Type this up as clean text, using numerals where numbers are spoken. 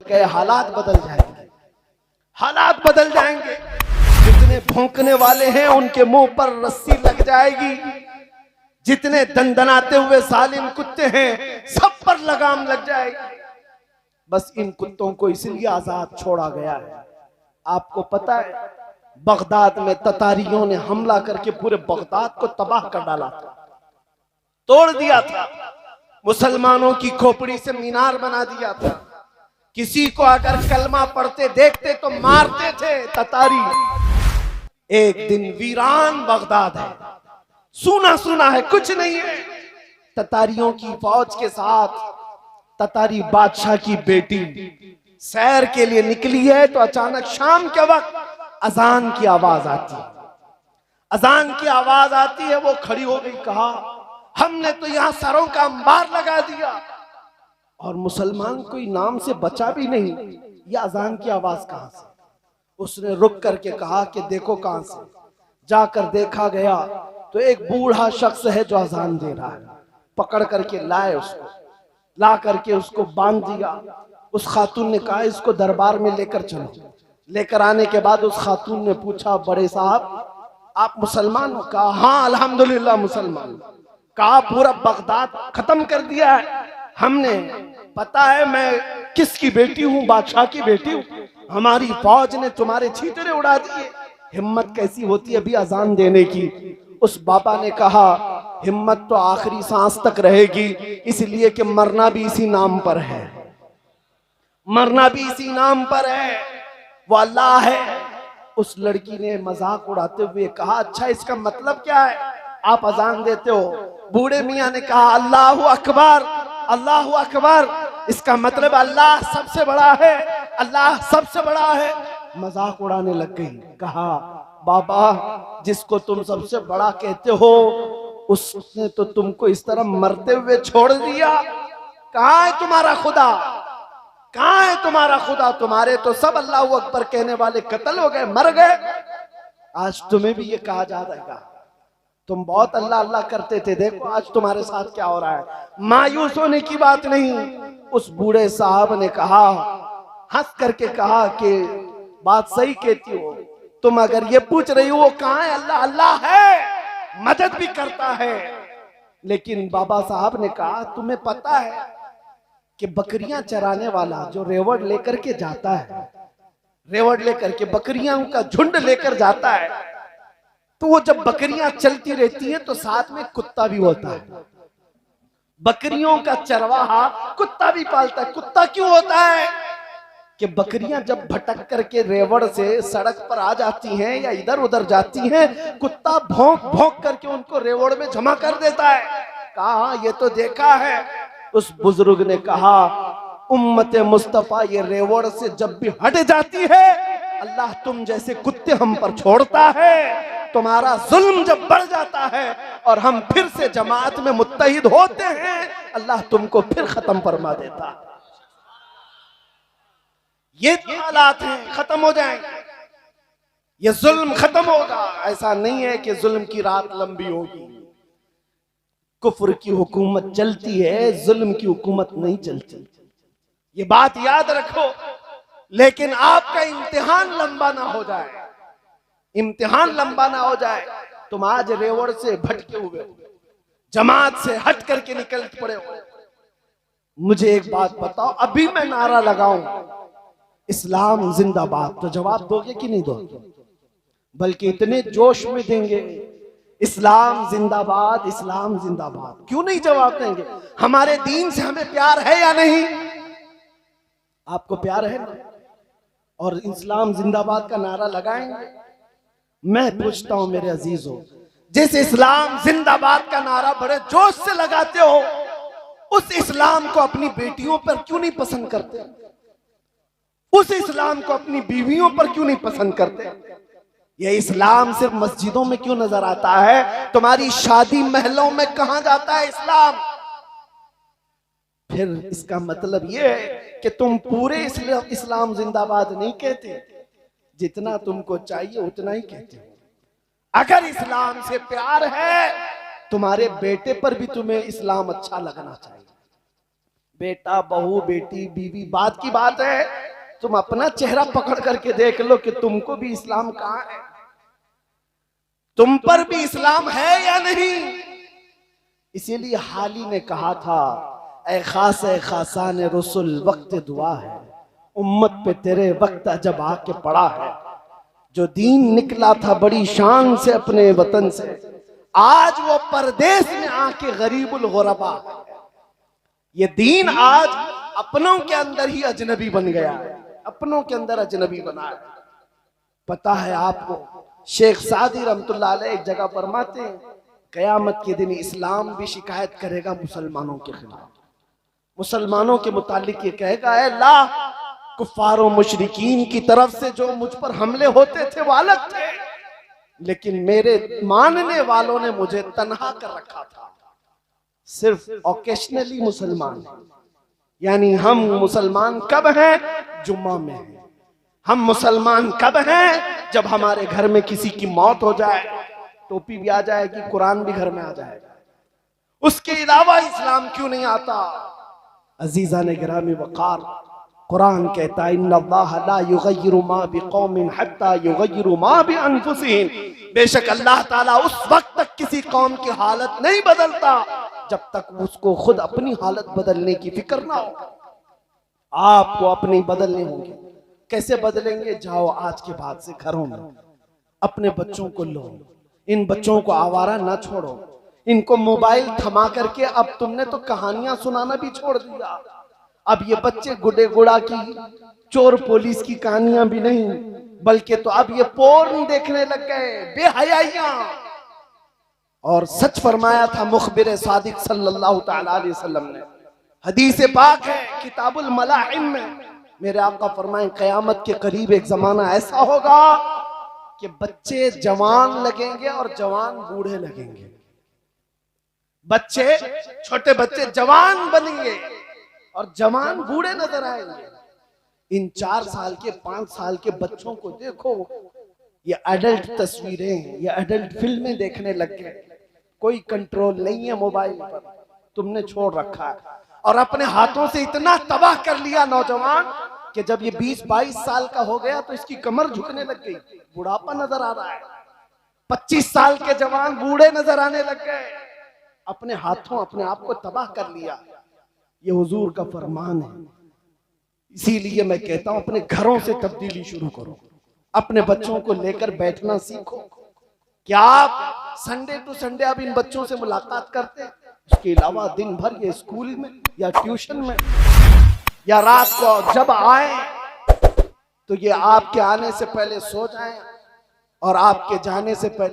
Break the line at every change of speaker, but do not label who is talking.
गए हालात बदल जाएंगे, हालात बदल जाएंगे। जितने भौंकने वाले हैं उनके मुंह पर रस्सी लग जाएगी, जितने दंदनाते हुए जालिम कुत्ते हैं सब पर लगाम लग जाएगी। बस इन कुत्तों को इसलिए आजाद छोड़ा गया है। आपको पता है बगदाद में ततारियों ने हमला करके पूरे बगदाद को तबाह कर डाला था, तोड़ दिया था, मुसलमानों की खोपड़ी से मीनार बना दिया था। किसी को अगर कलमा पढ़ते देखते तो मारते थे ततारी। एक दिन वीरान बगदाद है, सुना सुना है, कुछ नहीं है। ततारियों की फौज के साथ ततारी बादशाह की बेटी सैर के लिए निकली है तो अचानक शाम के वक्त अजान की आवाज आती है। अजान की आवाज आती है, वो खड़ी हो गई, कहा हमने तो यहां सरों का अंबार लगा दिया और मुसलमान कोई नाम से बचा भी नहीं, यह अजान की आवाज कहां से। उसने रुक करके कहा कि देखो कहां से। जाकर देखा गया तो एक बूढ़ा शख्स है जो अजान दे रहा है। पकड़ करके लाए, उसको ला करके उसको बांध दिया। उस खातून ने कहा इसको दरबार में लेकर चलो। लेकर आने के बाद उस खातून ने पूछा बड़े साहब आप मुसलमान हो? कहा हाँ अल्हम्दुलिल्लाह मुसलमान। कहा पूरा बगदाद खत्म कर दिया है हमने, पता है मैं किसकी बेटी हूँ? बादशाह की बेटी हूँ। हमारी फौज ने तुम्हारे छींतरे उड़ा दिए। हिम्मत कैसी होती है अभी अजान देने की? उस बाबा ने कहा हिम्मत तो आखिरी सांस तक रहेगी, इसलिए कि मरना भी इसी नाम पर है, मरना भी इसी नाम पर है, वो अल्लाह है। उस लड़की ने मजाक उड़ाते हुए कहा अच्छा इसका मतलब क्या है, आप अजान देते हो? बूढ़े मियाँ ने कहा अल्लाहु अकबर, अल्लाहु अकबर, इसका मतलब अल्लाह सबसे बड़ा है, अल्लाह सबसे बड़ा है। मजाक उड़ाने लग गई। कहा बाबा जिसको तुम सबसे बड़ा कहते हो उसने तो तुमको इस तरह मरते हुए छोड़ दिया। कहाँ है तुम्हारा खुदा, कहाँ है तुम्हारा खुदा? तुम्हारे तो सब अल्लाहु अकबर कहने वाले कत्ल हो गए, मर गए। आज तुम्हें भी ये कहा जा रहा है तुम बहुत अल्लाह अल्लाह करते थे, देखो आज तुम्हारे साथ क्या हो रहा है। मायूस होने की बात नहीं। उस बूढ़े साहब ने कहा, हंस करके कहा कि बात सही कहती हो तुम, अगर ये पूछ रही हो वो कहाँ है, अल्लाह अल्लाह है, मदद भी करता है। लेकिन बाबा साहब ने कहा तुम्हें पता है कि बकरियां चराने वाला जो रेवड़ लेकर के जाता है, रेवड़ लेकर के बकरियां का झुंड लेकर जाता है, तो वो जब बकरियां चलती रहती हैं तो साथ में कुत्ता भी होता है। बकरियों का चरवाहा कुत्ता भी पालता है। कुत्ता क्यों होता है कि बकरियां जब भटक करके रेवड़ से सड़क पर आ जाती हैं या इधर उधर जाती हैं, कुत्ता भौंक भौंक करके उनको रेवड़ में जमा कर देता है। कहा ये तो देखा है। उस बुजुर्ग ने कहा उम्मत मुस्तफा ये रेवड़ से जब भी हट जाती है अल्लाह तुम जैसे कुत्ते हम पर छोड़ता है। तुम्हारा जुल्म जब बढ़ जाता है और हम फिर से जमात में मुत्तहिद होते हैं अल्लाह तुमको फिर खत्म फरमा देता। ये हालात हैं, खत्म हो जाएंगे, ये जुल्म खत्म होगा। ऐसा नहीं है कि जुल्म की रात लंबी होगी। कुफ्र की हुकूमत चलती है, जुल्म की हुकूमत नहीं चलती, ये बात याद रखो। लेकिन आपका इम्तिहान लंबा ना हो जाए, इम्तिहान लंबा ना हो जाए। तुम आज रेवड़ से भटके हुए हो, जमात से हट करके निकल पड़े हो। मुझे एक बात बताओ, अभी मैं नारा लगाऊं इस्लाम जिंदाबाद, तो जवाब दोगे कि नहीं दोगे? बल्कि इतने जोश में देंगे इस्लाम जिंदाबाद, इस्लाम जिंदाबाद। क्यों नहीं जवाब देंगे? हमारे दीन से हमें प्यार है या नहीं? आपको प्यार है ना? और इस्लाम जिंदाबाद का नारा लगाएंगे? मैं पूछता हूं मेरे अजीजों, जिस इस्लाम जिंदाबाद का नारा बड़े जोश से लगाते हो उस इस्लाम को अपनी बेटियों पर क्यों नहीं पसंद करते? उस इस्लाम को अपनी बीवियों पर क्यों नहीं पसंद करते? ये इस्लाम सिर्फ मस्जिदों में क्यों नजर आता है? तुम्हारी शादी महलों में कहां जाता है इस्लाम? फिर इसका मतलब ये है कि तुम पूरे इस्लाम जिंदाबाद नहीं कहते, जितना तुमको चाहिए उतना ही कहते हो। अगर इस्लाम से प्यार है तुम्हारे बेटे पर भी तुम्हें इस्लाम अच्छा लगना चाहिए। बेटा बहू बेटी बीवी बात की बात है, तुम अपना चेहरा पकड़ करके देख लो कि तुमको भी इस्लाम कहाँ है, तुम पर भी इस्लाम है या नहीं। इसीलिए हाली ने कहा था, ए खासान रसूल वक्त दुआ है, उम्मत पे तेरे वक्त जब आके पड़ा है। जो दीन निकला था बड़ी शान से अपने वतन से, आज वो परदेश में आके गरीबुल गुरबा। ये दीन आज अपनों के अंदर ही अजनबी बन गया है, अपनों के अंदर अजनबी बना है। पता है आपको, शेख सादी रहमतुल्लाह अलैह एक जगह फरमाते हैं, कयामत के दिन इस्लाम भी शिकायत करेगा मुसलमानों के खिलाफ, मुसलमानों के मुतालिक ये कहेगा, ऐ अल्लाह कुफ्फारों मुशरिकीन की तरफ से जो मुझ पर हमले होते थे वो अलग थे, लेकिन मेरे मानने वालों ने मुझे तन्हा कर रखा था। सिर्फ ओकेशनली मुसलमान हैं, यानी हम मुसलमान कब हैं? जुम्मा में हैं। हम मुसलमान कब हैं? जब हमारे घर में किसी की मौत हो जाए, टोपी भी आ जाएगी, कुरान भी घर में आ जाएगा, उसके अलावा इस्लाम क्यों नहीं आता? अजीजा ने गिरामी वकार, कुरान कहता है, इन्नल्लाह ला युगय्यिरु मा बिकौमिन हत्ता युगय्यिरु मा बिअनफुसिहिम। बेशक अल्लाह ताला उस वक्त तक किसी कौम की हालत नहीं बदलता जब तक उसको खुद अपनी हालत बदलने की फिक्र ना हो। आपको अपनी बदलने होंगे। कैसे बदलेंगे? जाओ आज के बाद से घरों में अपने बच्चों को लो, इन बच्चों को आवारा ना छोड़ो, इनको मोबाइल थमा करके अब तुमने तो कहानियां सुनाना भी छोड़ दिया। अब ये बच्चे गुडे गुड़ा की, चोर पुलिस की कहानियां भी नहीं, बल्कि तो अब ये पोर्न देखने लग गए, बेहयाइयां। और सच फरमाया था मुखबिर सादिक सल्लल्लाहु तआला अलैहि वसल्लम ने, हदीस पाक है किताबुल मलाहिम में, मेरे आका फरमाए कयामत के करीब एक जमाना ऐसा होगा कि बच्चे जवान लगेंगे और जवान बूढ़े लगेंगे। बच्चे, छोटे बच्चे जवान बनेंगे और जवान बूढ़े नजर आएंगे। इन 4 साल के 5 साल के बच्चों को देखो, ये एडल्ट तस्वीरें, ये एडल्ट फिल्में देखने लग गए। कोई कंट्रोल नहीं है मोबाइल पर, तुमने छोड़ रखा है। और अपने हाथों से इतना तबाह कर लिया नौजवान कि जब ये 20-22 साल का हो गया तो इसकी कमर झुकने लग गई, बुढ़ापा नजर आ रहा है। 25 साल के जवान बूढ़े नजर आने लग गए, अपने हाथों अपने आप को तबाह कर लिया। ये हुजूर का फरमान है। इसीलिए मैं कहता हूं अपने घरों से तब्दीली शुरू करो, अपने बच्चों को लेकर बैठना सीखो। क्या आप संडे टू संडे अब इन बच्चों से मुलाकात करते हैं? उसके अलावा दिन भर ये स्कूल में या ट्यूशन में, या रात को जब आए तो ये आपके आने से पहले सो जाएं और आपके जाने से पहले